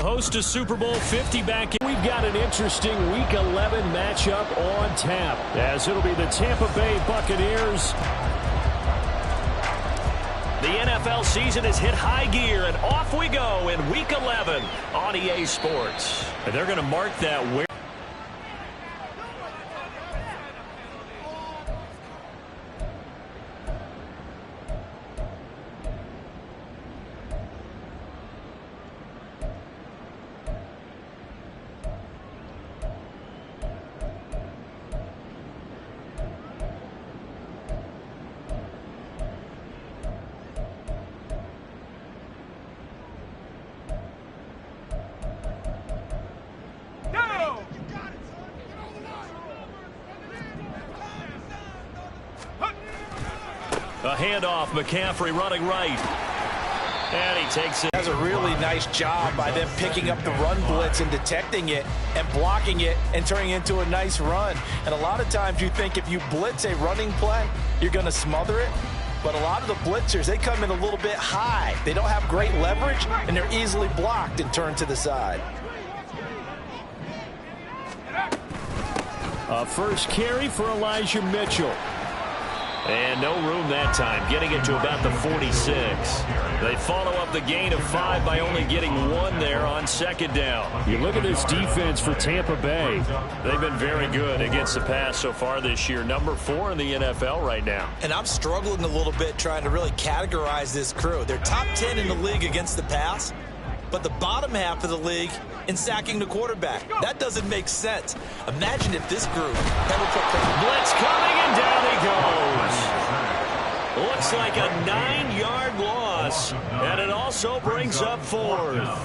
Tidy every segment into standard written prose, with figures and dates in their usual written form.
host of Super Bowl 50 back in. We've got an interesting Week 11 matchup on tap, as it'll be the Tampa Bay Buccaneers. The NFL season has hit high gear, and off we go in Week 11 on EA Sports. And they're going to mark that where. A handoff, McCaffrey running right. And he takes it. Does a really nice job by them picking up the run blitz and detecting it and blocking it and turning it into a nice run. And a lot of times you think if you blitz a running play, you're going to smother it. But a lot of the blitzers, they come in a little bit high. They don't have great leverage, and they're easily blocked and turned to the side. A first carry for Elijah Mitchell. And no room that time, getting it to about the 46. They follow up the gain of 5 by only getting 1 there on second down. You look at this defense for Tampa Bay. They've been very good against the pass so far this year. Number 4 in the NFL right now. And I'm struggling a little bit trying to really categorize this crew. They're top 10 in the league against the pass, but the bottom half of the league in sacking the quarterback. That doesn't make sense. Imagine if this group ever put blitz coming, and down he goes. Looks like a 9-yard loss, and it also brings up 4th.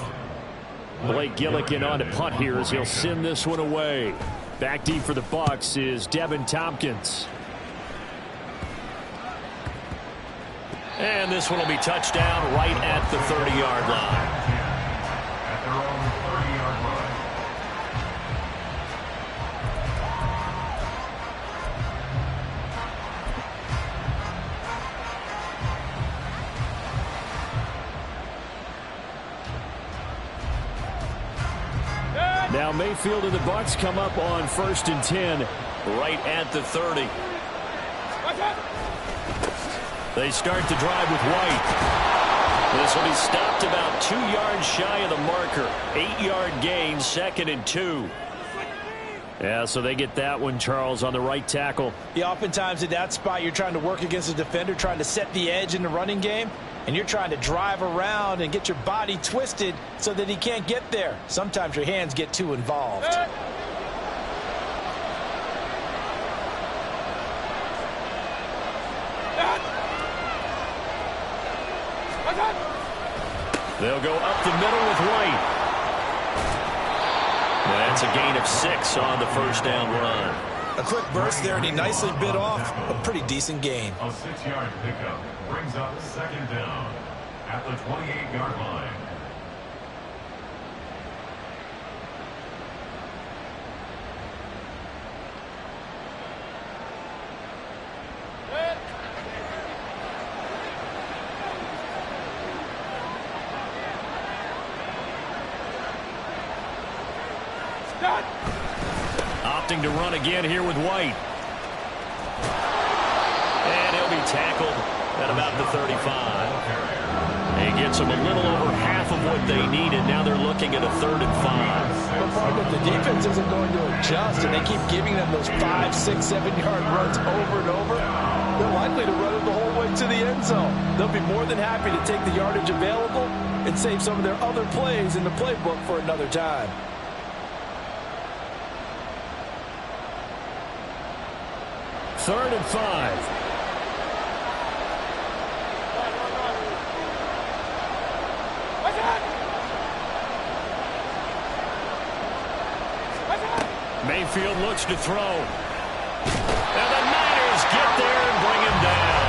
Blake Gillikin on to punt here as he'll send this one away. Back deep for the Bucs is Devin Tompkins. And this one will be touchdown right at the 30-yard line. Now Mayfield and the Bucs come up on 1st and 10 right at the 30. They start the drive with White. This will be stopped about 2 yards shy of the marker. 8-yard gain, 2nd and 2. Yeah, so they get that one, Charles, on the right tackle. Yeah, oftentimes at that spot, you're trying to work against a defender, trying to set the edge in the running game, and you're trying to drive around and get your body twisted so that he can't get there. Sometimes your hands get too involved. They'll go up the middle with White. That's a gain of 6 on the first down run. A quick burst there, and he nicely bit off a pretty decent gain. A 6-yard pickup brings up 2nd down at the 28-yard line. Opting to run again here with White. And he'll be tackled at about the 35. He gets them a little over half of what they needed. Now they're looking at a 3rd and 5. But the defense isn't going to adjust, and they keep giving them those 5, 6, 7-yard runs over and over. They're likely to run it the whole way to the end zone. They'll be more than happy to take the yardage available and save some of their other plays in the playbook for another time. Third and 5. Mayfield looks to throw. And the Niners get there and bring him down.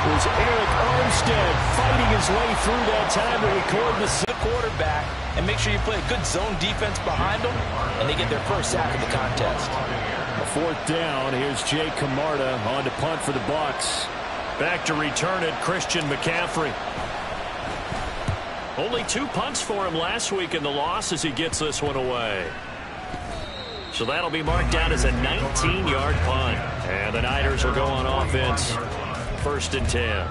It was Eric Armstead fighting his way through that time to record the quarterback and make sure you play a good zone defense behind them, and they get their first sack of the contest. A 4th down. Here's Jay Camarda on to punt for the Bucs. Back to return it, Christian McCaffrey. Only 2 punts for him last week in the loss as he gets this one away. So that'll be marked down as a 19-yard punt. And the Niners will go on offense. 1st and 10.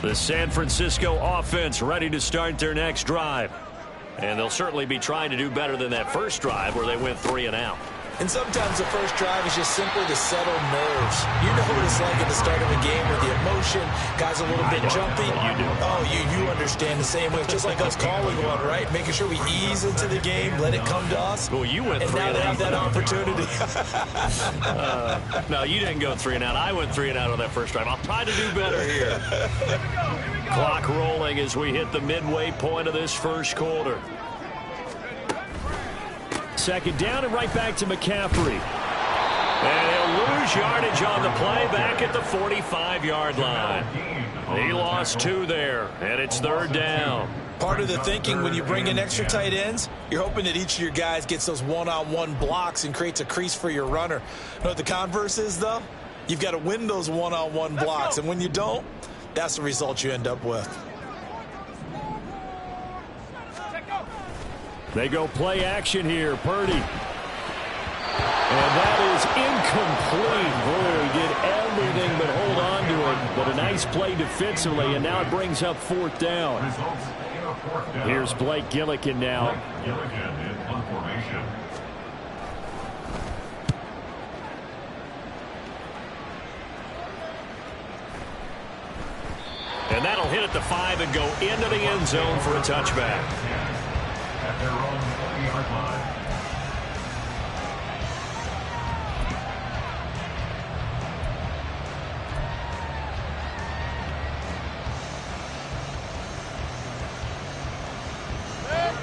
The San Francisco offense ready to start their next drive. And they'll certainly be trying to do better than that first drive where they went 3 and out. And sometimes the first drive is just simply to settle nerves. You know what it's like at the start of a game with the emotion, guys a little bit jumpy. You do. Oh, you understand the same way. It's just like us calling one, right? Making sure we ease into the game, let it come to us. Well, you went 3 and out. And now they have that opportunity. No, you didn't go 3 and out. I went 3 and out on that first drive. I'll try to do better here. Clock rolling as we hit the midway point of this first quarter. 2nd down and right back to McCaffrey. And he'll lose yardage on the play back at the 45-yard line. He lost 2 there, and it's 3rd down. Part of the thinking when you bring in extra tight ends, you're hoping that each of your guys gets those one-on-one blocks and creates a crease for your runner. You know what the converse is, though? You've got to win those one-on-one blocks, and when you don't, that's the result you end up with. They go play action here. Purdy. And that is incomplete. Boy, he did everything but hold on to it. But a nice play defensively, and now it brings up 4th down. Here's Blake Gillikin now. And that'll hit at the 5 and go into the end zone for a touchback. At their own 20-yard line.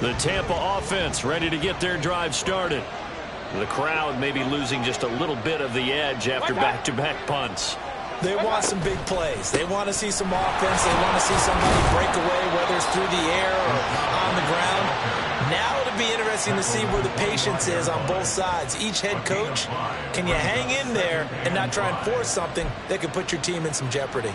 The Tampa offense ready to get their drive started. The crowd may be losing just a little bit of the edge after back-to-back punts. They want some big plays. They want to see some offense. They want to see somebody break away, whether it's through the air or on the ground. Now it'll be interesting to see where the patience is on both sides. Each head coach, can you hang in there and not try and force something that could put your team in some jeopardy?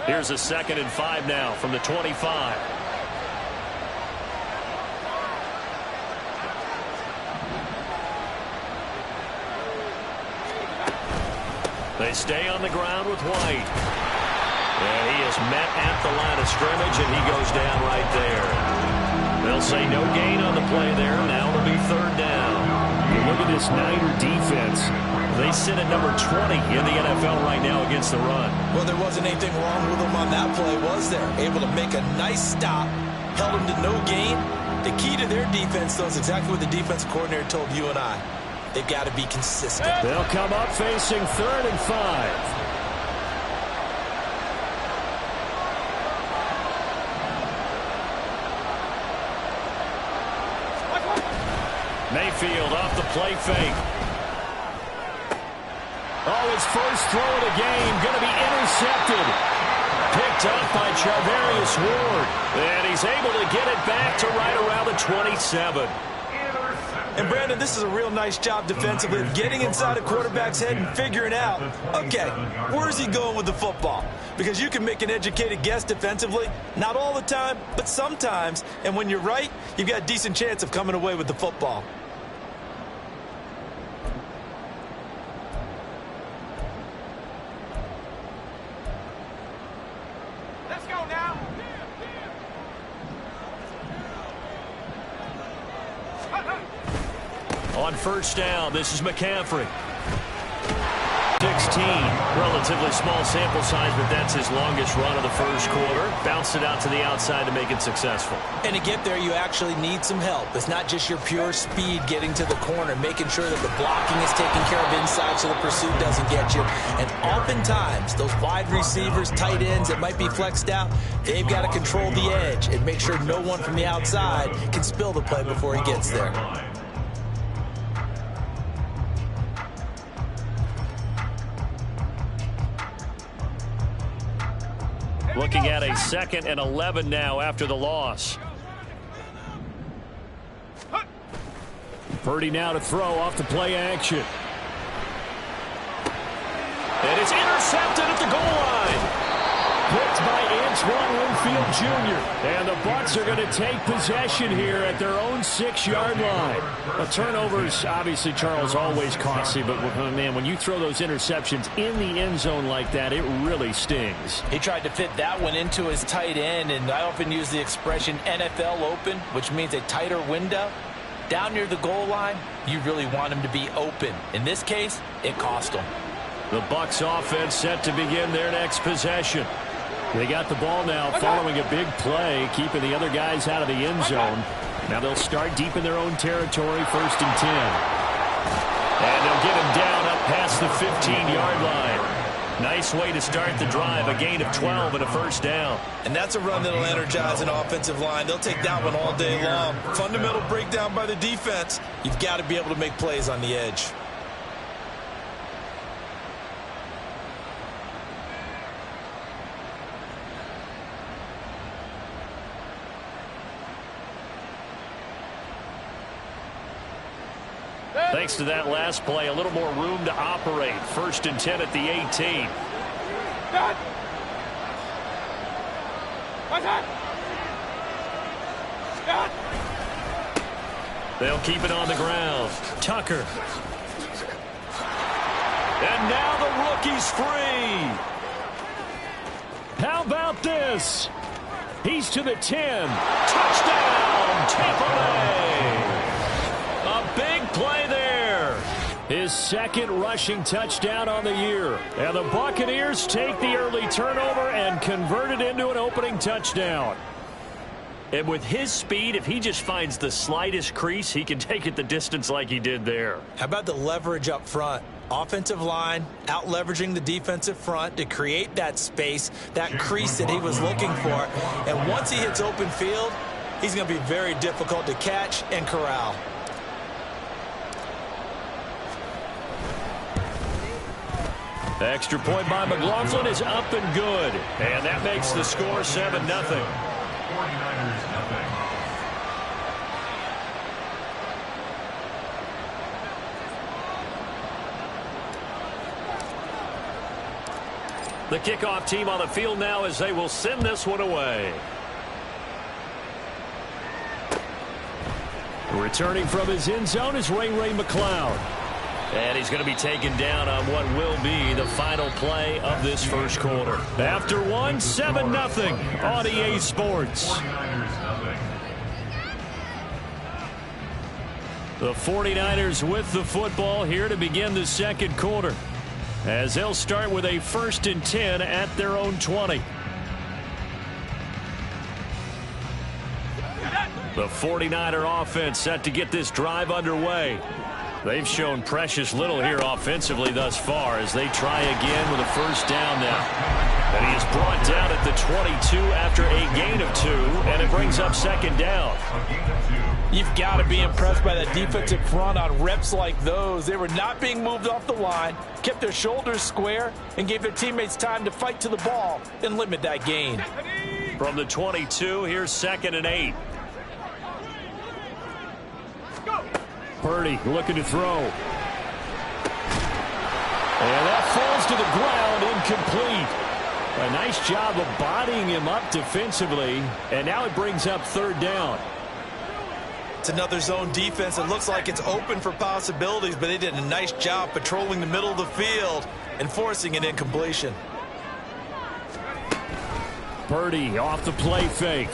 Here's a 2nd and 5 now from the 25. They stay on the ground with White. And he is met at the line of scrimmage, and he goes down right there. They'll say no gain on the play there. Now it'll be 3rd down. You look at this Niner defense. They sit at number 20 in the NFL right now against the run. Well, there wasn't anything wrong with them on that play, was there? Able to make a nice stop, held them to no gain. The key to their defense, though, is exactly what the defensive coordinator told you and I. They've got to be consistent. They'll come up facing 3rd and 5. Mayfield off the play fake. Oh, his first throw of the game going to be intercepted. Picked up by Charvarius Ward. And he's able to get it back to right around the 27. And, Brandon, this is a real nice job defensively of getting inside a quarterback's head and figuring out, okay, where's he going with the football? Because you can make an educated guess defensively, not all the time, but sometimes. And when you're right, you've got a decent chance of coming away with the football. Let's go now. On 1st down, this is McCaffrey. 16, relatively small sample size, but that's his longest run of the first quarter. Bounced it out to the outside to make it successful. And to get there, you actually need some help. It's not just your pure speed getting to the corner, making sure that the blocking is taken care of inside so the pursuit doesn't get you. And oftentimes, those wide receivers, tight ends that might be flexed out, they've got to control the edge and make sure no one from the outside can spill the play before he gets there. Looking at a 2nd and 11 now after the loss. Purdy now to throw off the play action. And it's intercepted at the goal line. Picked by Antoine Winfield Jr. And the Bucs are going to take possession here at their own 6-yard line. A turnover's obviously, Charles, always costly, but man, when you throw those interceptions in the end zone like that, it really stings. He tried to fit that one into his tight end, and I often use the expression NFL open, which means a tighter window. Down near the goal line, you really want him to be open. In this case, it cost him. The Bucs offense set to begin their next possession. They got the ball now following a big play, keeping the other guys out of the end zone. Now they'll start deep in their own territory, 1st and 10. And they'll get him down up past the 15-yard line. Nice way to start the drive, a gain of 12 and a 1st down. And that's a run that'll energize an offensive line. They'll take that one all day long. Fundamental breakdown by the defense. You've got to be able to make plays on the edge. Thanks to that last play, a little more room to operate. 1st and 10 at the 18. They'll keep it on the ground. Tucker. And now the rookie's free. How about this? He's to the 10. Touchdown, Tampa Bay. A big play there. His 2nd rushing touchdown on the year. And the Buccaneers take the early turnover and convert it into an opening touchdown. And with his speed, if he just finds the slightest crease, he can take it the distance like he did there. How about the leverage up front? Offensive line out leveraging the defensive front to create that space, that crease that he was looking for. And once he hits open field, he's going to be very difficult to catch and corral. The extra point by McLaughlin is up and good. And that makes the score 7-0. 49ers nothing. The kickoff team on the field now as they will send this one away. Returning from his end zone is Ray McCloud. And he's going to be taken down on what will be the final play of this first quarter. After one, 7-0 on EA Sports. 49ers nothing. The 49ers with the football here to begin the second quarter, as they'll start with a 1st and 10 at their own 20. The 49er offense set to get this drive underway. They've shown precious little here offensively thus far as they try again with a 1st down now. And he is brought down at the 22 after a gain of 2, and it brings up 2nd down. You've got to be impressed by that defensive front on reps like those. They were not being moved off the line, kept their shoulders square, and gave their teammates time to fight to the ball and limit that gain. From the 22, here's 2nd and 8. Purdy looking to throw. And that falls to the ground, incomplete. A nice job of bodying him up defensively, and now it brings up 3rd down. It's another zone defense. It looks like it's open for possibilities, but they did a nice job patrolling the middle of the field and forcing an incompletion. Purdy off the play fake.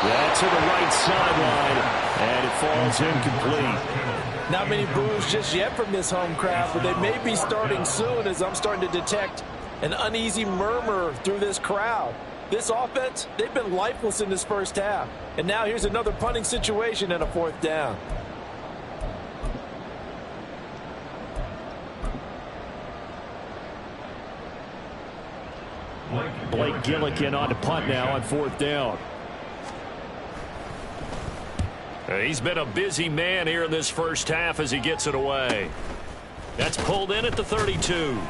That's to the right sideline, and it falls incomplete. Not many boos just yet from this home crowd, but they may be starting soon as I'm starting to detect an uneasy murmur through this crowd. This offense, they've been lifeless in this first half. And now here's another punting situation and a 4th down. Blake Gillikin on to punt now on 4th down. He's been a busy man here in this first half as he gets it away. That's pulled in at the 32.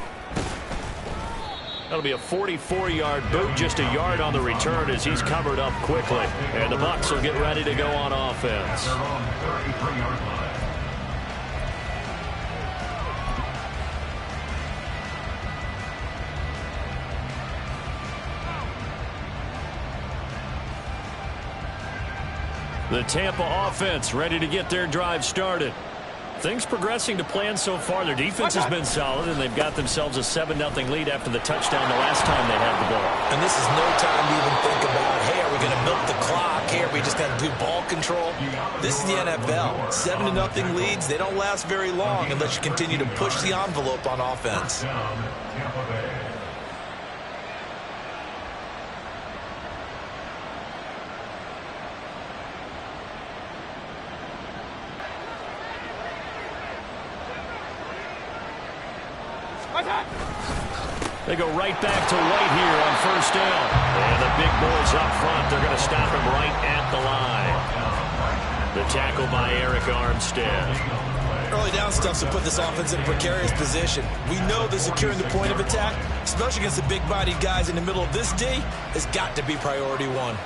That'll be a 44-yard boot, just a yard on the return as he's covered up quickly. And the Bucs will get ready to go on offense. They're on the 33-yard line. The Tampa offense ready to get their drive started. Things progressing to plan so far. Their defense has been solid, and they've got themselves a 7-0 lead after the touchdown the last time they had the ball. And this is no time to even think about, hey, are we going to milk the clock? Hey, are we just going to do ball control? This is the NFL. 7-0 leads, they don't last very long unless you continue to push the envelope on offense. Down, Tampa Bay. They go right back to White here on first down. And the big boys up front, they're going to stop him right at the line. The tackle by Eric Armstead. Early down stuff to put this offense in a precarious position. We know that securing the point of attack, especially against the big-bodied guys in the middle of this D, has got to be priority one.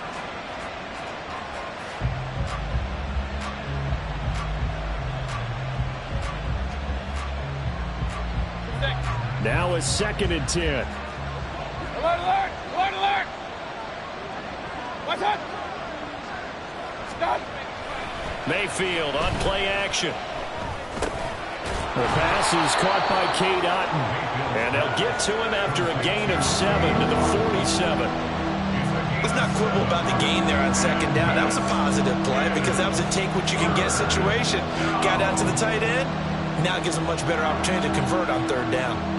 Now a 2nd and 10. Alert, alert! Alert, alert! What's up? Stop! Mayfield on play action. The pass is caught by Cade Otton. And they'll get to him after a gain of 7 to the 47. Let's not quibble about the gain there on 2nd down. That was a positive play because that was a take-what-you-can-get situation. Got out to the tight end. Now it gives them a much better opportunity to convert on 3rd down.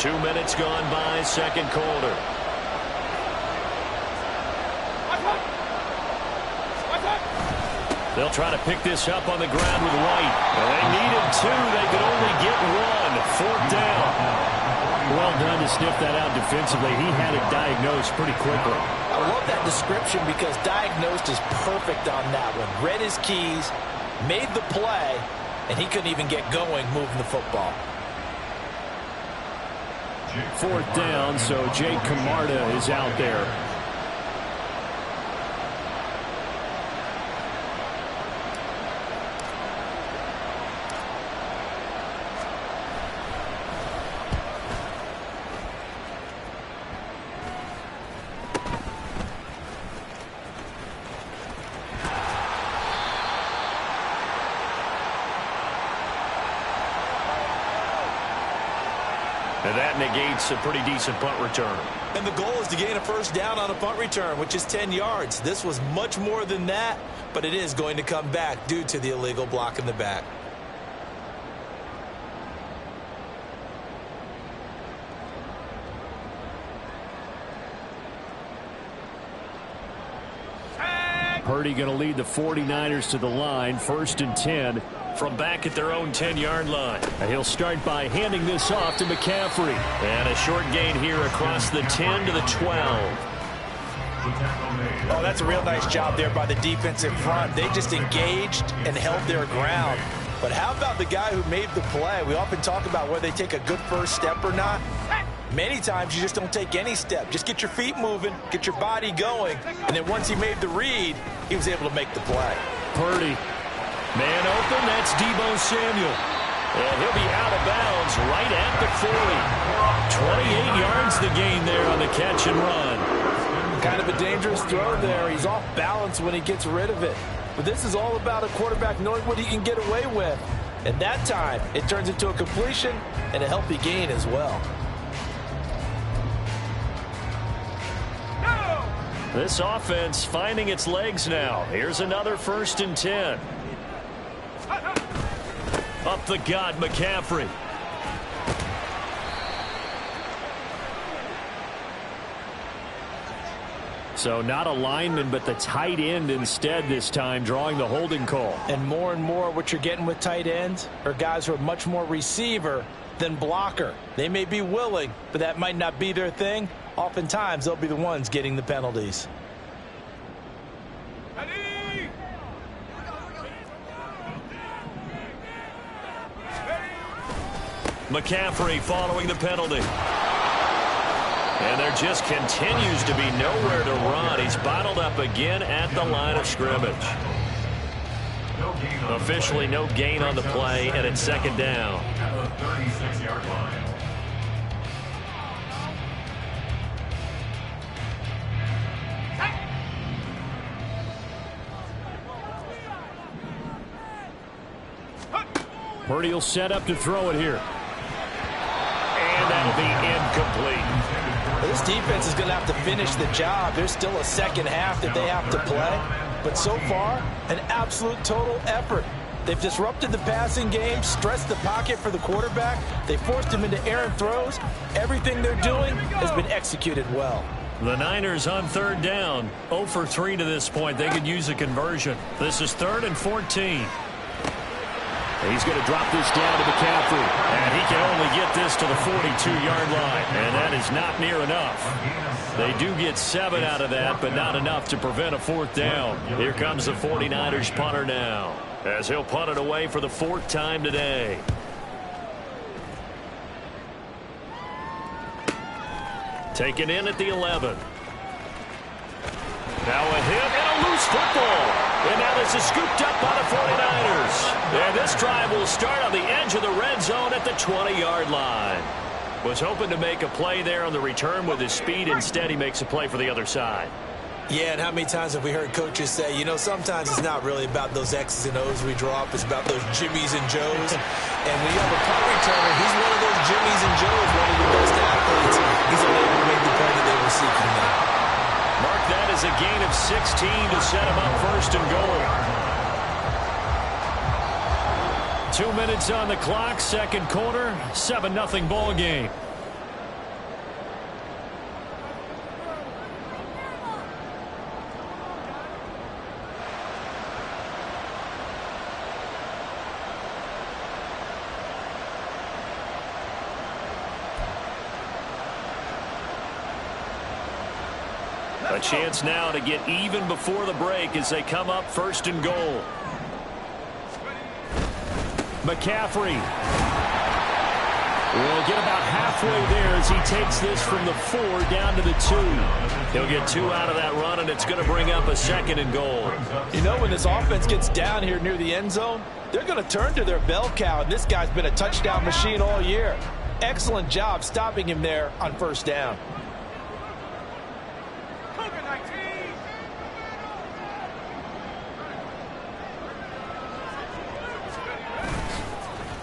2 minutes gone by, 2nd quarter. They'll try to pick this up on the ground with White. Well, they needed 2. They could only get 1. 4th down. Well done to sniff that out defensively. He had it diagnosed pretty quickly. I love that description because diagnosed is perfect on that one. Read his keys, made the play, and he couldn't even get going moving the football. 4th down, so Jake Camarda is out there. And that negates a pretty decent punt return. And the goal is to gain a 1st down on a punt return, which is 10 yards. This was much more than that, but it is going to come back due to the illegal block in the back. Purdy going to lead the 49ers to the line, 1st and 10 from back at their own 10-yard line. And he'll start by handing this off to McCaffrey. And a short gain here across the 10 to the 12. Oh, that's a real nice job there by the defensive front. They just engaged and held their ground. But how about the guy who made the play? We often talk about whether they take a good first step or not. Many times you just don't take any step. Just get your feet moving, get your body going, and then once he made the read, he was able to make the play. Purdy. Man open, that's Deebo Samuel. And he'll be out of bounds right at the 40. 28 yards the gain there on the catch and run. Kind of a dangerous throw there. He's off balance when he gets rid of it. But this is all about a quarterback knowing what he can get away with. And that time, it turns into a completion and a healthy gain as well. This offense finding its legs now. Here's another 1st and 10. Up the gut, McCaffrey. So not a lineman, but the tight end instead this time, drawing the holding call. And more what you're getting with tight ends are guys who are much more receiver than blocker. They may be willing, but that might not be their thing. Oftentimes, they'll be the ones getting the penalties. Ready? McCaffrey following the penalty. And there just continues to be nowhere to run. He's bottled up again at the line of scrimmage. Officially no gain on the play, and it's second down. At the 36-yard line. Purdy will set up to throw it here. And that'll be incomplete. This defense is going to have to finish the job. There's still a second half that they have to play. But so far, an absolute total effort. They've disrupted the passing game, stressed the pocket for the quarterback. They forced him into errant throws. Everything they're doing has been executed well. The Niners on third down. 0 for 3 to this point. They could use a conversion. This is 3rd and 14. He's going to drop this down to McCaffrey. And he can only get this to the 42-yard line. And that is not near enough. They do get 7 out of that, but not enough to prevent a 4th down. Here comes the 49ers punter now, as he'll punt it away for the 4th time today. Taken in at the 11. Now a hit and a loose football. And now this is scooped up by the 49ers. And this drive will start on the edge of the red zone at the 20-yard line. Was hoping to make a play there on the return with his speed. Instead, he makes a play for the other side. Yeah, and how many times have we heard coaches say, you know, sometimes it's not really about those X's and O's we draw up. It's about those Jimmies and Joes. And when you have a punt returner, he's one of those Jimmies and Joes, one of the best athletes. He's able to make the play that they were seeking there. Mark that as a gain of 16 to set him up 1st and goal. 2 minutes on the clock, second quarter, 7-0 ball game. A chance now to get even before the break as they come up 1st and goal. McCaffrey will get about halfway there as he takes this from the 4 down to the 2. He'll get 2 out of that run, and it's going to bring up a 2nd and goal. You know, when this offense gets down here near the end zone, they're going to turn to their bell cow, and this guy's been a touchdown machine all year. Excellent job stopping him there on 1st down.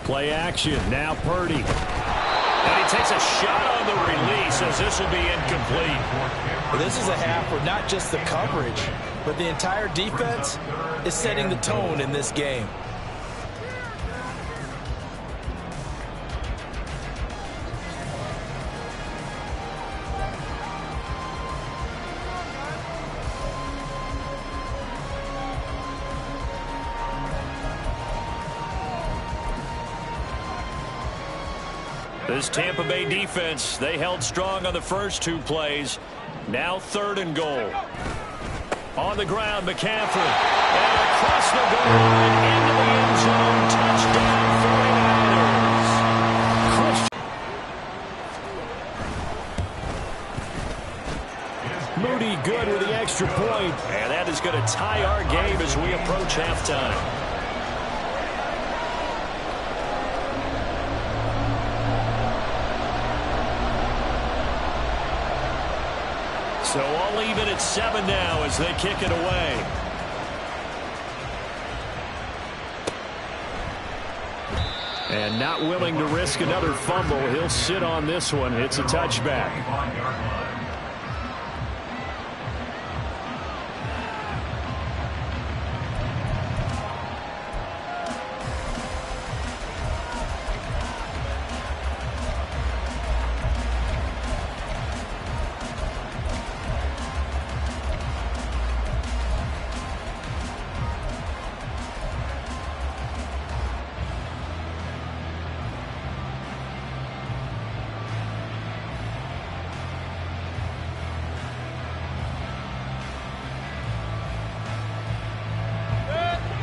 Play action. Now Purdy. And he takes a shot on the release as this will be incomplete. Well, this is a half where not just the coverage, but the entire defense is setting the tone in this game. This Tampa Bay defense, they held strong on the first 2 plays. Now 3rd and goal. On the ground, McCaffrey. And across the goal line into the end zone. Touchdown, 49ers. Moody good with the extra point. And that is going to tie our game as we approach halftime. So all even at 7 now as they kick it away. And not willing to risk another fumble. He'll sit on this one. It's a touchback.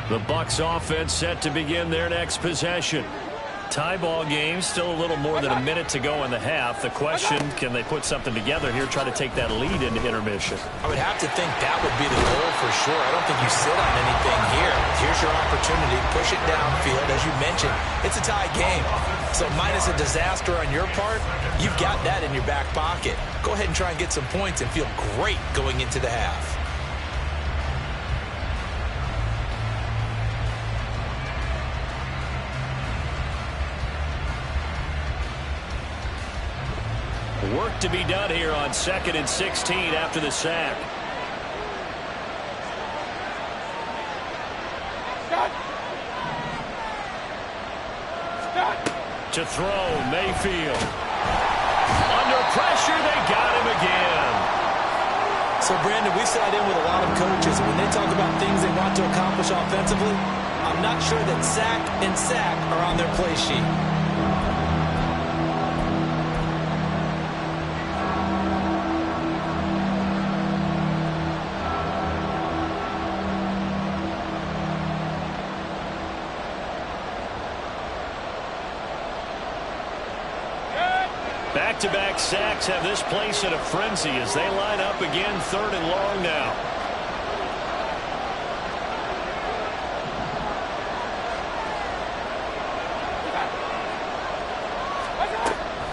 The Bucs offense set to begin their next possession. Tie ball game, still a little more than a minute to go in the half. The question, can they put something together here, try to take that lead into intermission? I would have to think that would be the goal for sure. I don't think you sit on anything here. Here's your opportunity. Push it downfield. As you mentioned, it's a tie game. So minus a disaster on your part, you've got that in your back pocket. Go ahead and try and get some points and feel great going into the half. Work to be done here on 2nd and 16 after the sack. To throw, Mayfield. Under pressure, they got him again. So, Brandon, we sat in with a lot of coaches, and when they talk about things they want to accomplish offensively, I'm not sure that sack and sack are on their play sheet. Back-to-back sacks have this place in a frenzy as they line up again 3rd and long now.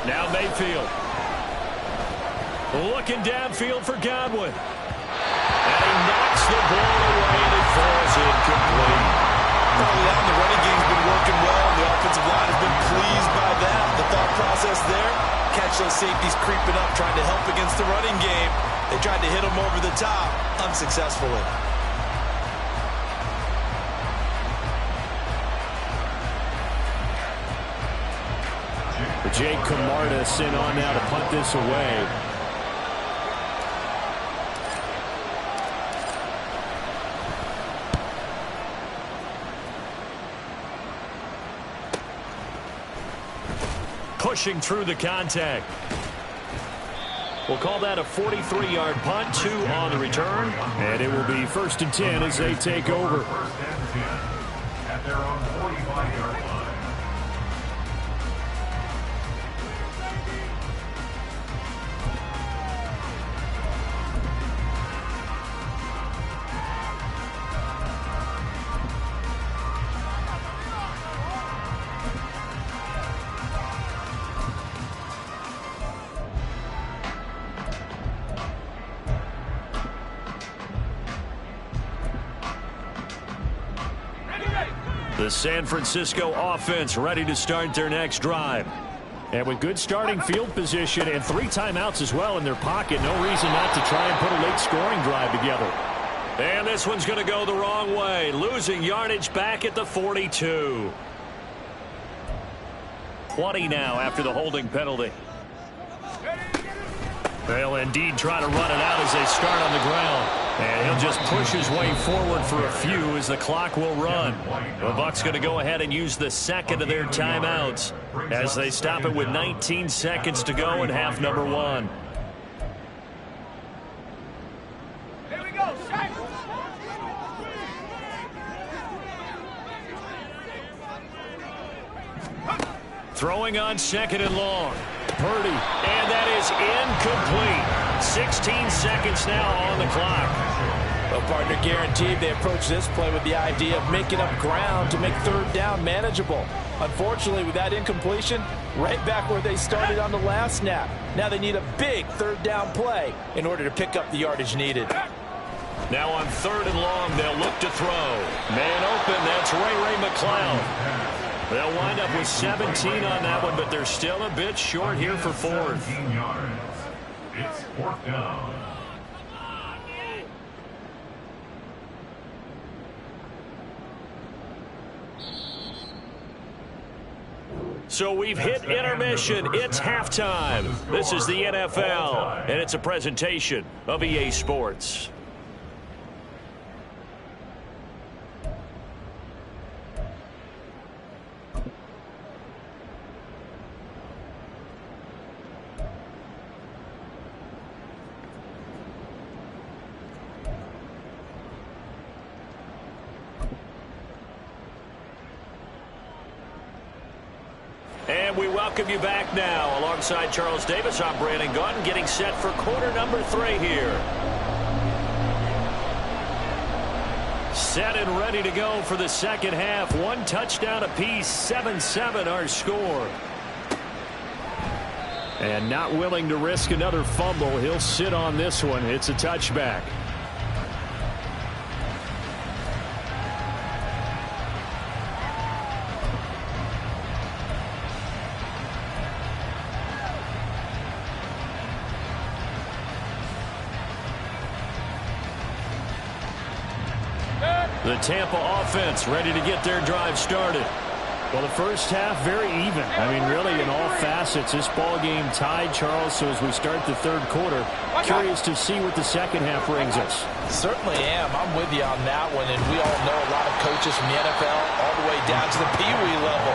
Now Mayfield. Looking downfield for Godwin. And he knocks the ball away and it falls incomplete. Early on, the running game's been working well. The offensive line has been pleased by that. The thought process there, catch those safeties creeping up, trying to help against the running game. They tried to hit them over the top, unsuccessfully. Jake Camarda sent on now to punt this away. Pushing through the contact. We'll call that a 43-yard punt, 2 on the return. And it will be 1st and 10 as they take over. First and 10 at their own 45-yard line. The San Francisco offense ready to start their next drive. And with good starting field position and 3 timeouts as well in their pocket, no reason not to try and put a late scoring drive together. And this one's going to go the wrong way, losing yardage back at the 42. 20 now after the holding penalty. They'll indeed try to run it out as they start on the ground. And he'll just push his way forward for a few as the clock will run. The Bucs going to go ahead and use the second of their timeouts as they stop it with 19 seconds to go in half number 1. Here we go, Shaq. Throwing on 2nd and long. Purdy, and that is incomplete. 16 seconds now on the clock. Well, partner, guaranteed they approach this play with the idea of making up ground to make 3rd down manageable. Unfortunately, with that incompletion, right back where they started on the last snap. Now they need a big 3rd down play in order to pick up the yardage needed. Now on 3rd and long, they'll look to throw. Man open, that's Ray McCloud. They'll wind up with 17 on that one, but they're still a bit short here for 4th. 17 yards. It's 4th down. So we've hit intermission. It's halftime. This is the NFL, and it's a presentation of EA Sports. And we welcome you back now. Alongside Charles Davis, I'm Brandon Gunn, getting set for quarter number 3 here. Set and ready to go for the second half. 1 touchdown apiece, 7-7 our score. And not willing to risk another fumble. He'll sit on this one. It's a touchback. The Tampa offense ready to get their drive started. Well, the first half very even. I mean, really in all facets, this ball game tied, Charles. So as we start the third quarter, curious to see what the second half brings us. Certainly am. I'm with you on that one. And we all know a lot of coaches from the NFL all the way down to the Pee-wee level.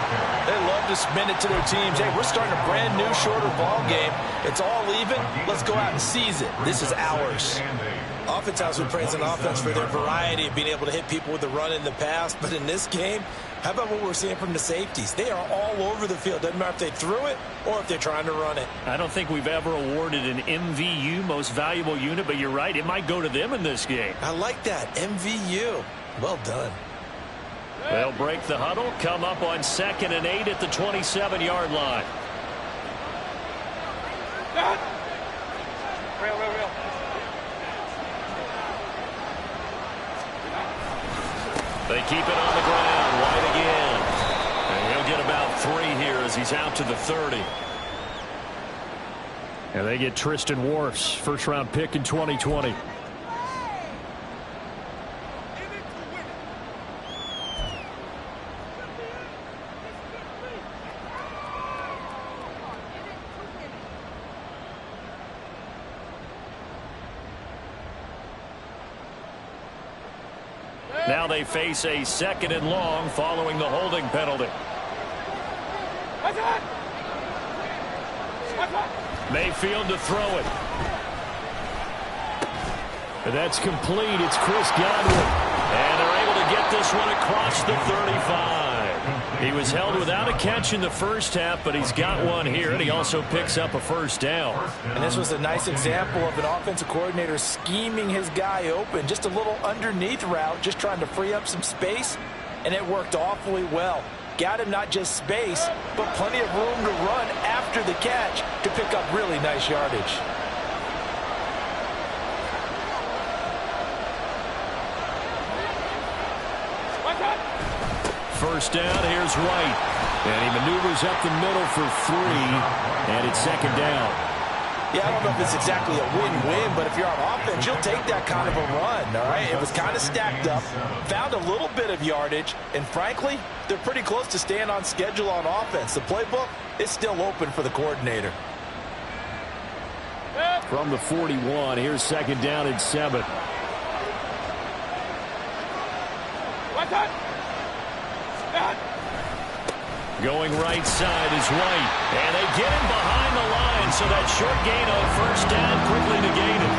They love to spin it to their teams. Hey, we're starting a brand new, shorter ball game. It's all even. Let's go out and seize it. This is ours. Oftentimes we praise an offense for their variety of being able to hit people with the run in the pass. But in this game, how about what we're seeing from the safeties? They are all over the field. Doesn't matter if they threw it or if they're trying to run it. I don't think we've ever awarded an MVU, most valuable unit, but you're right. It might go to them in this game. I like that. MVU. Well done. They'll break the huddle, come up on 2nd and 8 at the 27-yard line. Real. They keep it on the ground. White again. And he'll get about 3 here as he's out to the 30. And they get Tristan Wirfs, first-round pick in 2020. Now they face a 2nd and long following the holding penalty. Mayfield to throw it. And that's complete. It's Chris Godwin. And they're able to get this one across the 35. He was held without a catch in the first half, but he's got one here, and he also picks up a first down. And this was a nice example of an offensive coordinator scheming his guy open. Just a little underneath route, just trying to free up some space, and it worked awfully well. Got him not just space, but plenty of room to run after the catch to pick up really nice yardage. First down, here's White. And he maneuvers up the middle for 3, and it's 2nd down. Yeah, I don't know if it's exactly a win-win, but if you're on offense, you'll take that kind of a run, all right? It was kind of stacked up, found a little bit of yardage, and frankly, they're pretty close to staying on schedule on offense. The playbook is still open for the coordinator. From the 41, here's 2nd down and 7. Going right side is White. And they get him behind the line, so that short gain on first down quickly negated.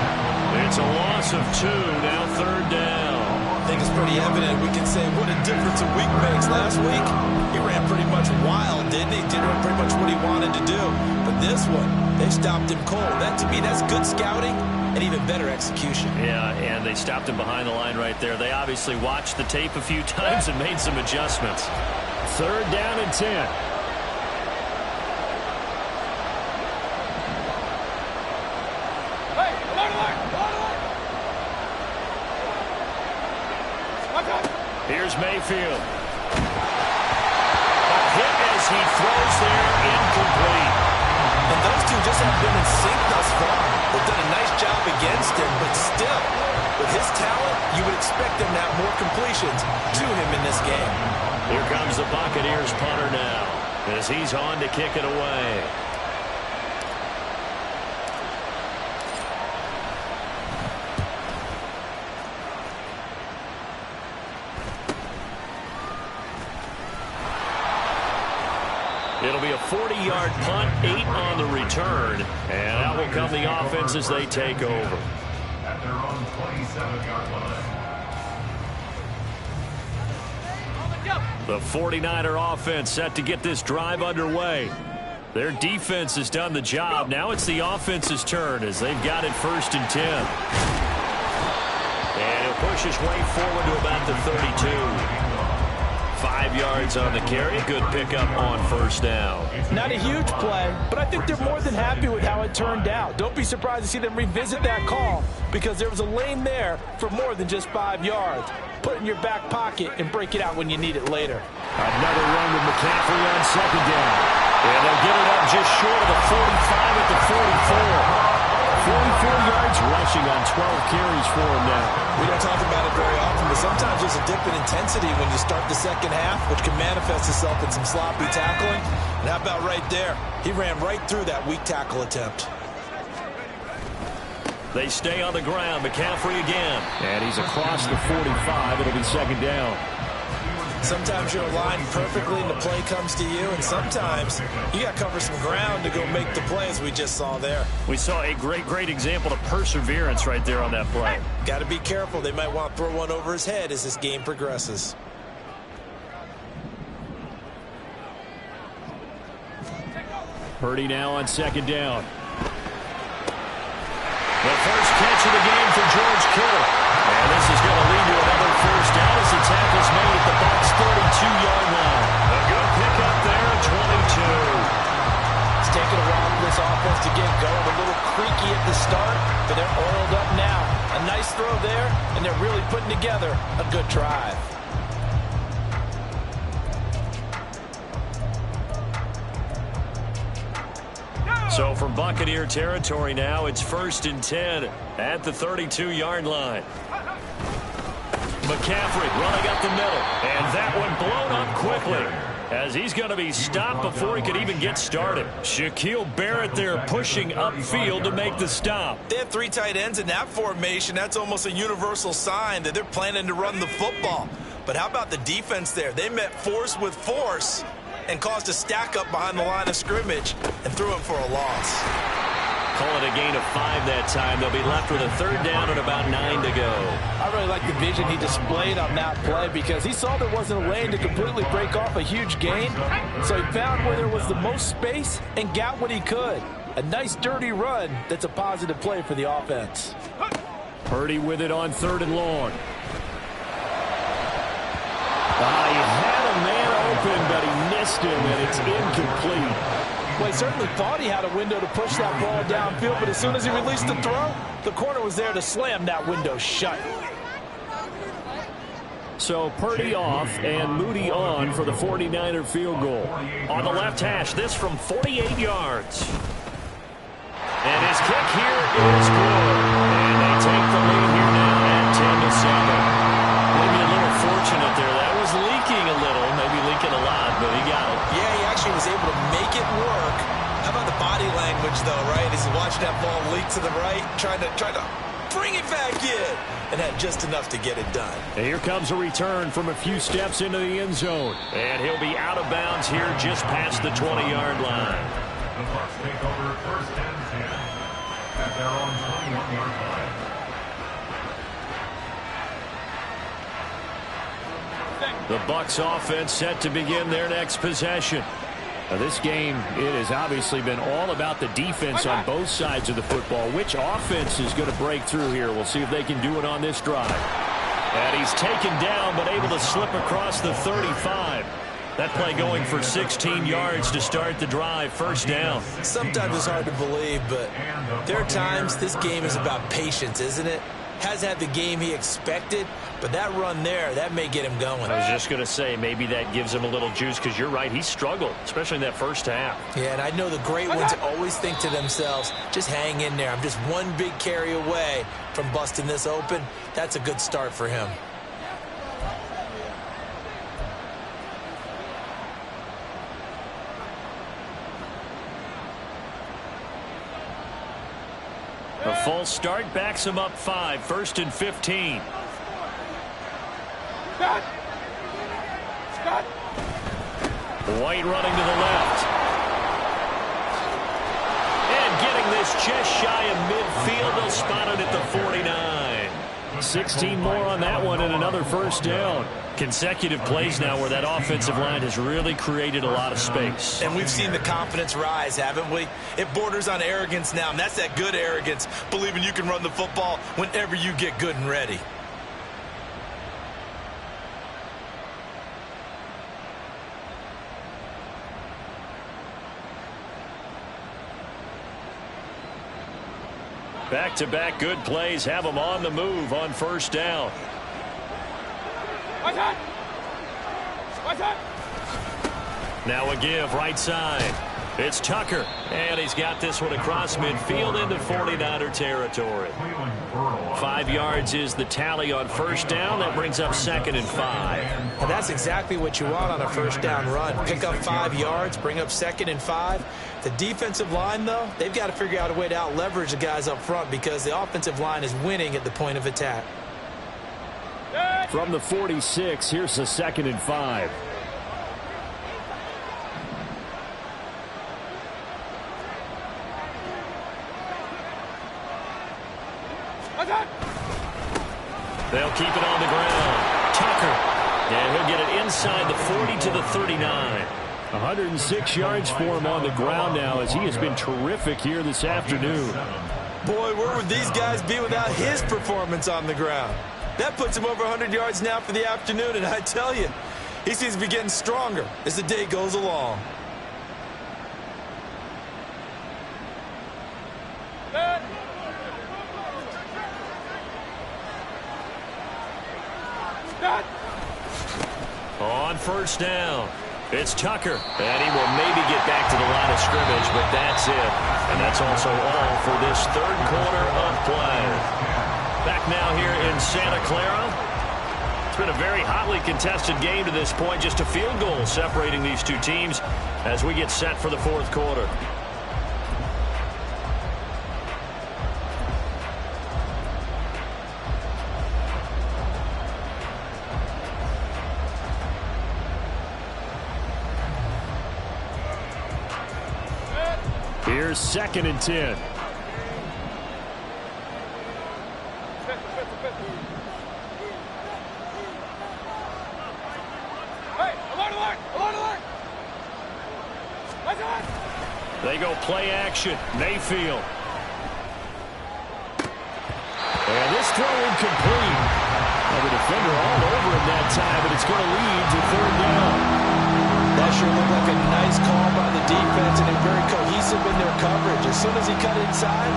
It's a loss of 2, now 3rd down. I think it's pretty evident. We can say what a difference a week makes. Last week, he ran pretty much wild, didn't he? Did pretty much what he wanted to do. But this one, they stopped him cold. That, to me, that's good scouting and even better execution. Yeah, and they stopped him behind the line right there. They obviously watched the tape a few times and made some adjustments. 3rd down and 10. Here's Mayfield. A hit as he throws there, incomplete. And those two just have been in sync thus far. They've done a nice job against him, but still, with his talent, you would expect them to have more completions to him in this game. Here comes the Buccaneers punter now as he's on to kick it away. It'll be a 40-yard punt, 8 on the return, and out will come the offense as they take over. At their own 27-yard line. The 49er offense set to get this drive underway. Their defense has done the job. Now it's the offense's turn as they've got it 1st and 10. And he'll push his way forward to about the 32. 5 yards on the carry. Good pickup on 1st down. Not a huge play, but I think they're more than happy with how it turned out. Don't be surprised to see them revisit that call because there was a lane there for more than just 5 yards. Put it in your back pocket and break it out when you need it later. Another run with McCaffrey on 2nd down. And they'll get it up just short of the 45 at the 44. 44 yards rushing on 12 carries for him now. We don't talk about it very often, but sometimes there's a dip in intensity when you start the second half, which can manifest itself in some sloppy tackling. And how about right there? He ran right through that weak tackle attempt. They stay on the ground. McCaffrey again. And he's across the 45. It'll be 2nd down. Sometimes you're aligned perfectly and the play comes to you, and sometimes you got to cover some ground to go make the play, as we just saw there. We saw a great example of perseverance right there on that play. Got to be careful. They might want to throw one over his head as this game progresses. Purdy now on 2nd down. The first catch of the game for George Kittle. And this is going to lead to another 1st down as the tackle's made at the Bucs' 32-yard line. A good pickup there at 22. It's taken a while for this offense to get going. A little creaky at the start, but they're oiled up now. A nice throw there, and they're really putting together a good drive. So from Buccaneer territory now, it's 1st and 10 at the 32-yard line. McCaffrey running up the middle, and that one blown up quickly as he's going to be stopped before he could even get started. Shaquille Barrett there pushing upfield to make the stop. They have 3 tight ends in that formation. That's almost a universal sign that they're planning to run the football. But how about the defense there? They met force with force and caused a stack up behind the line of scrimmage and threw him for a loss. Call it a gain of 5 that time. They'll be left with a 3rd down and about 9 to go. I really like the vision he displayed on that play because he saw there wasn't a lane to completely break off a huge gain. So he found where there was the most space and got what he could. A nice dirty run that's a positive play for the offense. Purdy with it on 3rd and long. He had a man open, but he missed him, and it's incomplete. Well, he certainly thought he had a window to push that ball downfield, but as soon as he released the throw, the corner was there to slam that window shut. So Purdy off and Moody on for the 49er field goal. On the left hash, this from 48 yards. And his kick here is good. And they take the lead here now at 10-7. Maybe a little fortunate there. That was leaking a little, maybe leaking a lot, but he got it. Yeah, he actually was able to make it work. How about the body language, though, right? As he watched that ball leak to the right, trying to bring it back in, and had just enough to get it done. And here comes a return from a few steps into the end zone. And he'll be out of bounds here just past the 20-yard line. The Bucs take over 1st and 10 at their own 21-yard line. The Bucs offense set to begin their next possession. Now this game, it has obviously been all about the defense on both sides of the football. Which offense is going to break through here? We'll see if they can do it on this drive. And he's taken down, but able to slip across the 35. That play going for 16 yards to start the drive. 1st down. Sometimes it's hard to believe, but there are times this game is about patience, isn't it? Has had the game he expected, but that run there, that may get him going. I was just going to say, maybe that gives him a little juice, because you're right, he struggled, especially in that 1st half. Yeah, and I know the great ones always think to themselves, just hang in there. I'm just one big carry away from busting this open. That's a good start for him. A false start backs him up 5. 1st and 15. White running to the left. And getting this just shy of midfield. They'll spot it at the 49. 16 more on that one and another first down. Consecutive plays now where that offensive line has really created a lot of space. And we've seen the confidence rise, haven't we? It borders on arrogance now, and that's that good arrogance, believing you can run the football whenever you get good and ready. Back-to-back good plays have them on the move on first down. Now a give right side. It's Tucker, and he's got this one across midfield into 49er territory. 5 yards is the tally on first down. That brings up 2nd and 5. Well, that's exactly what you want on a first down run. Pick up 5 yards, bring up 2nd and 5. The defensive line, though, they've got to figure out a way to out-leverage the guys up front because the offensive line is winning at the point of attack. From the 46, here's the 2nd and 5. They'll keep it on the ground. Tucker. And he'll get it inside the 40 to the 39. 106 yards for him on the ground now as he has been terrific here this afternoon. Boy, where would these guys be without his performance on the ground? That puts him over 100 yards now for the afternoon, and I tell you, he seems to be getting stronger as the day goes along. On first down, it's Tucker, and he will maybe get back to the line of scrimmage, but that's it. And that's also all for this third quarter of play. Back now here in Santa Clara. It's been a very hotly contested game to this point, just a field goal separating these two teams as we get set for the fourth quarter. Here's 2nd and 10. They go play action. Mayfield. And this throw incomplete. Well, the defender all over him that time, but it's going to lead to 3rd down. That sure looked like a nice call by the defense, and they're very cohesive in their coverage. As soon as he cut inside,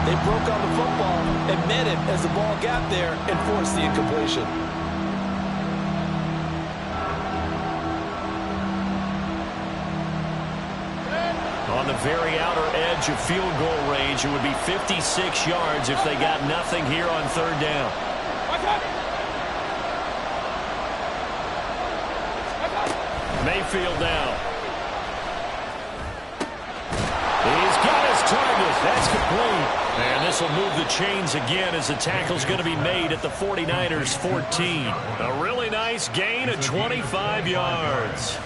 they broke on the football and met him as the ball got there and forced the incompletion. On the very outer edge of field goal range, it would be 56 yards if they got nothing here on 3rd down. Mayfield now. He's got his target. That's complete. And this will move the chains again as the tackle's going to be made at the 49ers 14. A really nice gain of 25 yards.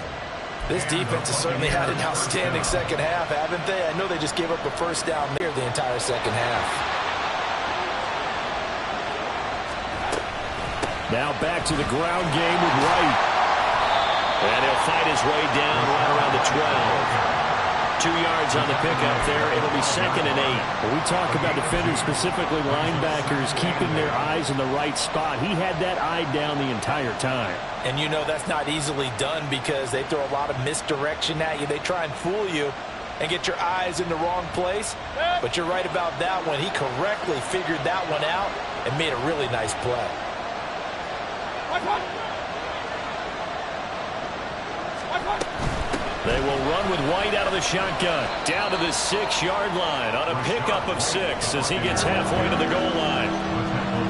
This defense has certainly had an outstanding second half, haven't they? I know they just gave up a first down there the entire second half. Now back to the ground game with White. And he'll fight his way down right around the 12. 2 yards on the pickup there. It'll be 2nd and 8. When we talk about defenders, specifically linebackers, keeping their eyes in the right spot, he had that eye down the entire time. And you know that's not easily done because they throw a lot of misdirection at you. They try and fool you and get your eyes in the wrong place. But you're right about that one. He correctly figured that one out and made a really nice play. They will run with White out of the shotgun. Down to the 6-yard line on a pickup of 6 as he gets halfway to the goal line.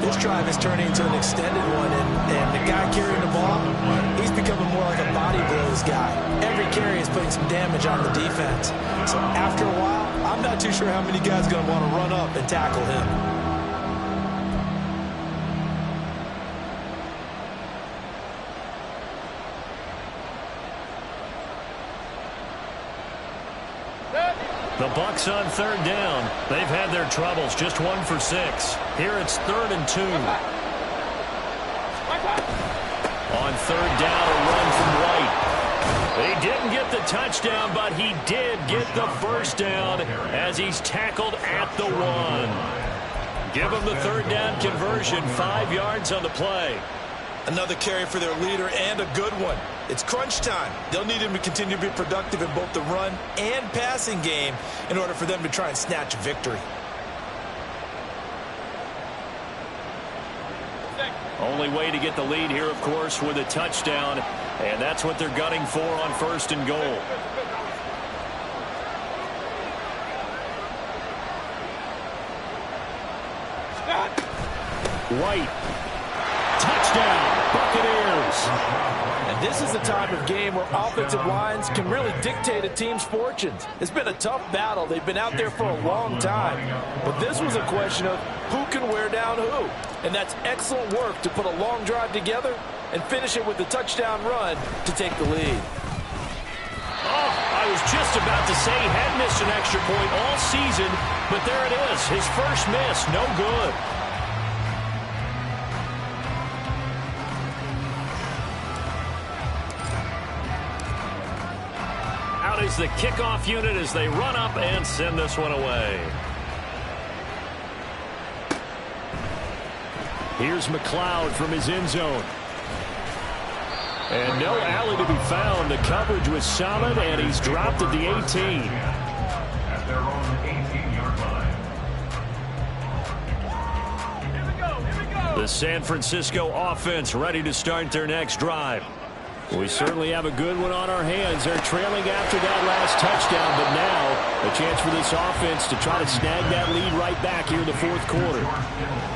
This drive is turning into an extended one, and the guy carrying the ball, he's becoming more like a body blows guy. Every carry is putting some damage on the defense. So after a while, I'm not too sure how many guys are going to want to run up and tackle him. The Bucs on 3rd down. They've had their troubles, just 1 for 6. Here it's 3rd and 2. third down, a run from White. He didn't get the touchdown, but he did get the first down as he's tackled at the 1. Give him the third down conversion, 5 yards on the play. Another carry for their leader and a good one. It's crunch time. They'll need him to continue to be productive in both the run and passing game in order for them to try and snatch a victory. Only way to get the lead here, of course, with a touchdown, and that's what they're gunning for on 1st and goal. White. Touchdown, Buccaneers. And this is the type of game where offensive lines can really dictate a team's fortunes. It's been a tough battle. They've been out there for a long time. But this was a question of who can wear down who. And that's excellent work to put a long drive together and finish it with a touchdown run to take the lead. Oh, I was just about to say he had missed an extra point all season, but there it is, his first miss, no good. Out is the kickoff unit as they run up and send this one away. Here's McLeod from his end zone. And no alley to be found. The coverage was solid, and he's dropped at the 18. At their own 18-yard line. Here we go. The San Francisco offense ready to start their next drive. We certainly have a good one on our hands. They're trailing after that last touchdown, but now a chance for this offense to try to snag that lead right back here in the 4th quarter.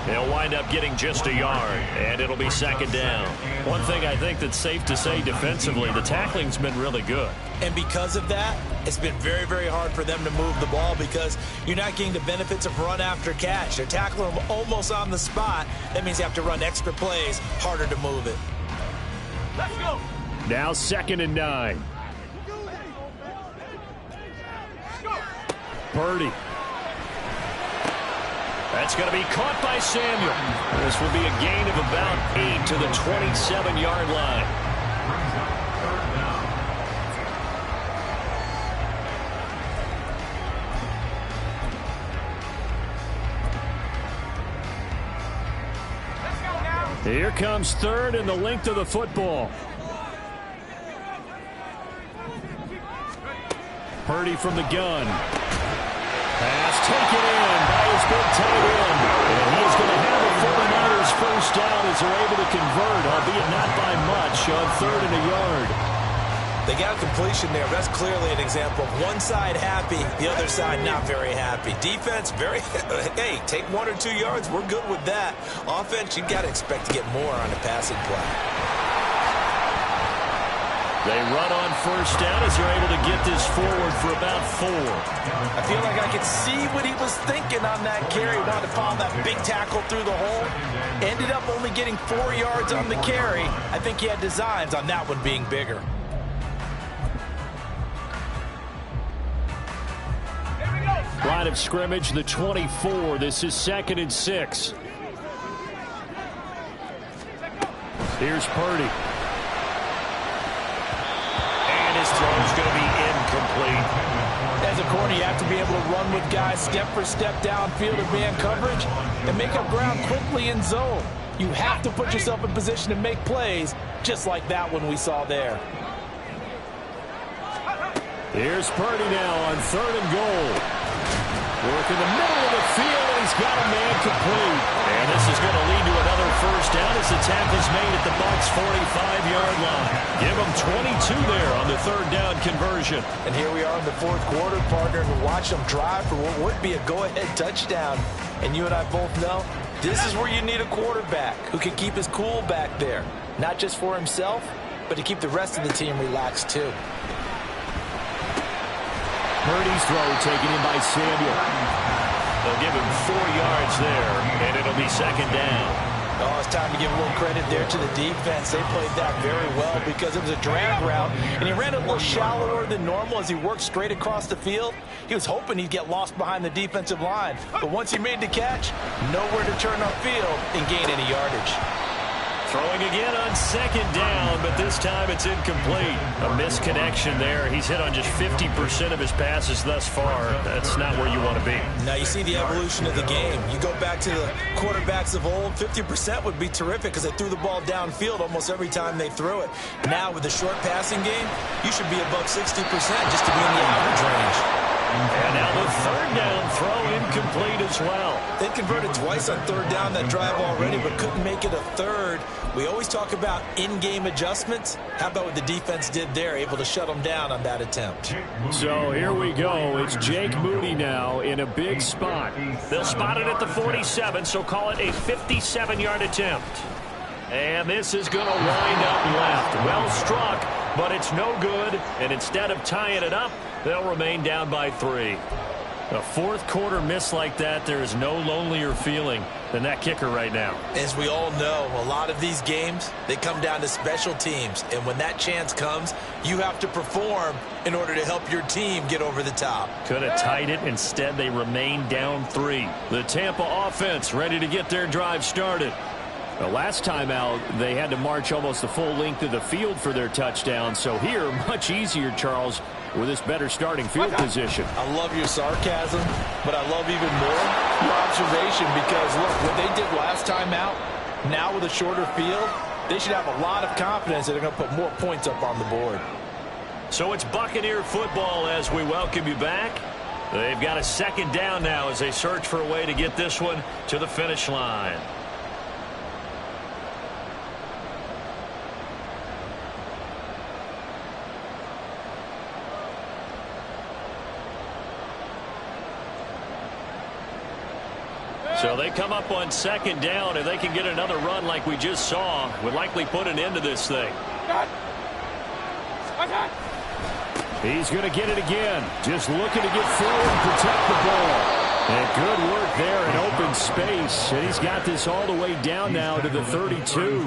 They'll wind up getting just a yard, and it'll be 2nd down. One thing I think that's safe to say defensively, the tackling's been really good. And because of that, it's been very, very hard for them to move the ball because you're not getting the benefits of run after catch. They're tackling them almost on the spot. That means you have to run extra plays, harder to move it. Let's go. Now 2nd and 9. Purdy. That's going to be caught by Samuel. This will be a gain of about 8 to the 27-yard line. Here comes 3rd and the length of the football. Purdy from the gun. Pass taken in by his big tight end. And he is going to have the 49ers first down as they're able to convert, albeit not by much, on 3rd and a yard. They got a completion there. That's clearly an example of one side happy, the other side not very happy. Defense, very, hey, take 1 or 2 yards. We're good with that. Offense, you got to expect to get more on the passing play. They run on first down as they're able to get this forward for about 4. I feel like I could see what he was thinking on that carry. Wanted to follow that big tackle through the hole. Ended up only getting 4 yards on the carry. I think he had designs on that one being bigger. Line of scrimmage, the 24. This is 2nd and 6. Here's Purdy. And his throw is going to be incomplete. As a corner, you have to be able to run with guys step for step downfield in man coverage and make up ground quickly in zone. You have to put yourself in position to make plays, just like that one we saw there. Here's Purdy now on 3rd and goal. Work in the middle of the field, and he's got a man complete. And this is going to lead to another first down as the tackle's made at the Bucs' 45-yard line. Give them 22 there on the 3rd down conversion. And here we are in the 4th quarter, partner, and watch them drive for what would be a go-ahead touchdown. And you and I both know this is where you need a quarterback who can keep his cool back there, not just for himself, but to keep the rest of the team relaxed too. Purdy's throw taken in by Samuel. They'll give him 4 yards there, and it'll be 2nd down. Oh, it's time to give a little credit there to the defense. They played that very well because it was a drag route, and he ran a little shallower than normal as he worked straight across the field. He was hoping he'd get lost behind the defensive line, but once he made the catch, nowhere to turn upfield and gain any yardage. Throwing again on second down, but this time it's incomplete. A misconnection there. He's hit on just 50% of his passes thus far. That's not where you want to be. Now you see the evolution of the game. You go back to the quarterbacks of old, 50% would be terrific because they threw the ball downfield almost every time they threw it. Now with the short passing game, you should be above 60% just to be in the average range. And now the third down throw incomplete as well. They converted twice on third down that drive already, but couldn't make it a third. We always talk about in-game adjustments. How about what the defense did there, able to shut them down on that attempt? So here we go. It's Jake Moody now in a big spot. They'll spot it at the 47, so call it a 57-yard attempt. And this is going to wind up left. Well struck, but it's no good. And instead of tying it up, they'll remain down by 3. A fourth quarter miss like that, there is no lonelier feeling than that kicker right now. As we all know, a lot of these games, they come down to special teams. And when that chance comes, you have to perform in order to help your team get over the top. Could have tied it. Instead, they remain down 3. The Tampa offense ready to get their drive started. The last time out, they had to march almost the full length of the field for their touchdown. So here, much easier, Charles, with this better starting field position. I love your sarcasm, but I love even more your observation because, look, what they did last time out, now with a shorter field, they should have a lot of confidence that they're going to put more points up on the board. So it's Buccaneer football as we welcome you back. They've got a second down now as they search for a way to get this one to the finish line. So they come up on second down, and they can get another run like we just saw. Would likely put an end to this thing. He's going to get it again. Just looking to get forward and protect the ball. And good work there in open space. And he's got this all the way down now to the 32.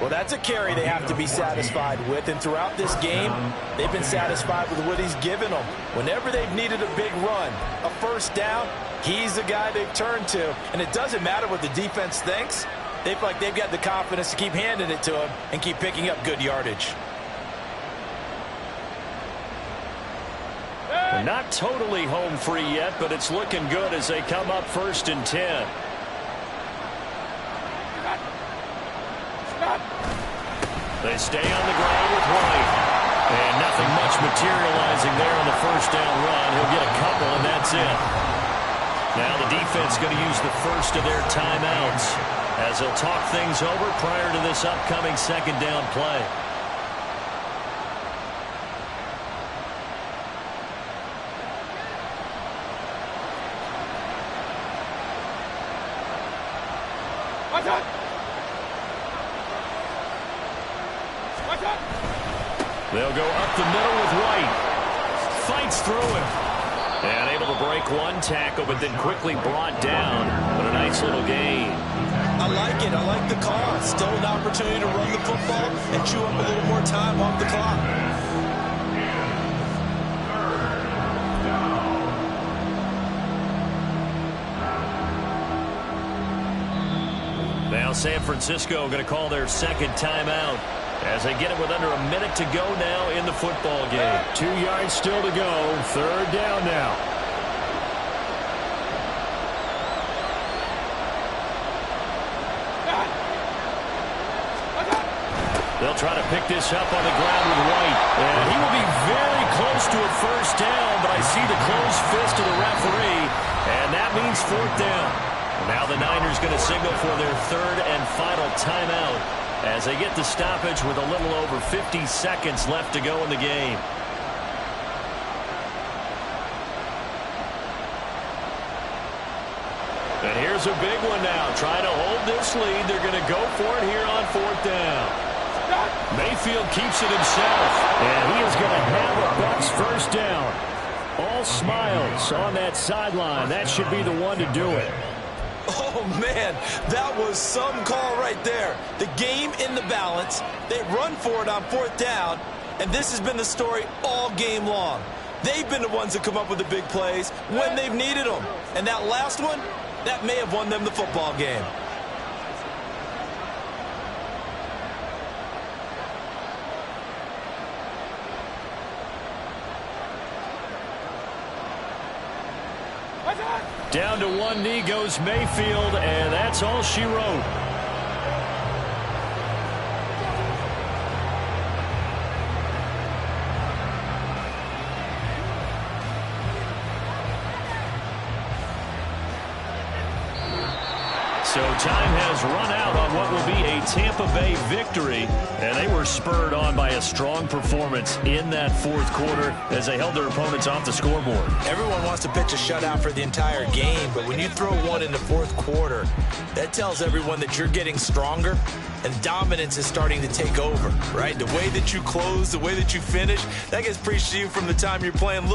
Well, that's a carry they have to be satisfied with. And throughout this game, they've been satisfied with what he's given them. Whenever they've needed a big run, a first down, he's the guy they've turned to. And it doesn't matter what the defense thinks. They feel like they've got the confidence to keep handing it to him and keep picking up good yardage. They're not totally home free yet, but it's looking good as they come up 1st and 10. They stay on the ground with White. And nothing much materializing there on the first down run. He'll get a couple, and that's it. Now the defense going to use the first of their timeouts as they'll talk things over prior to this upcoming second down play. They'll go up the middle with White. Fights through him. And able to break one tackle, but then quickly brought down. But a nice little gain. I like it. I like the call. Still an opportunity to run the football and chew up a little more time off the clock. Now San Francisco going to call their second timeout as they get it with under a minute to go now in the football game. 2 yards still to go. Third down now. They'll try to pick this up on the ground with White. And he will be very close to a first down, but I see the closed fist of the referee, and that means 4th down. Now the Niners going to signal for their third and final timeout as they get the stoppage with a little over 50 seconds left to go in the game. And here's a big one now. Trying to hold this lead. They're going to go for it here on 4th down. Mayfield keeps it himself. And he is going to have a Bucs first down. All smiles on that sideline. That should be the one to do it. Oh, man, that was some call right there. The game in the balance. They run for it on 4th down, and this has been the story all game long. They've been the ones that come up with the big plays when they've needed them. And that last one, that may have won them the football game. Down to one knee goes Mayfield, and that's all she wrote. So time has run out on what will be a Tampa Bay victory, and they were spurred on by a strong performance in that fourth quarter as they held their opponents off the scoreboard. Everyone wants to pitch a shutout for the entire game, but when you throw one in the fourth quarter, that tells everyone that you're getting stronger and dominance is starting to take over, right? The way that you close, the way that you finish, that gets preached to you from the time you're playing little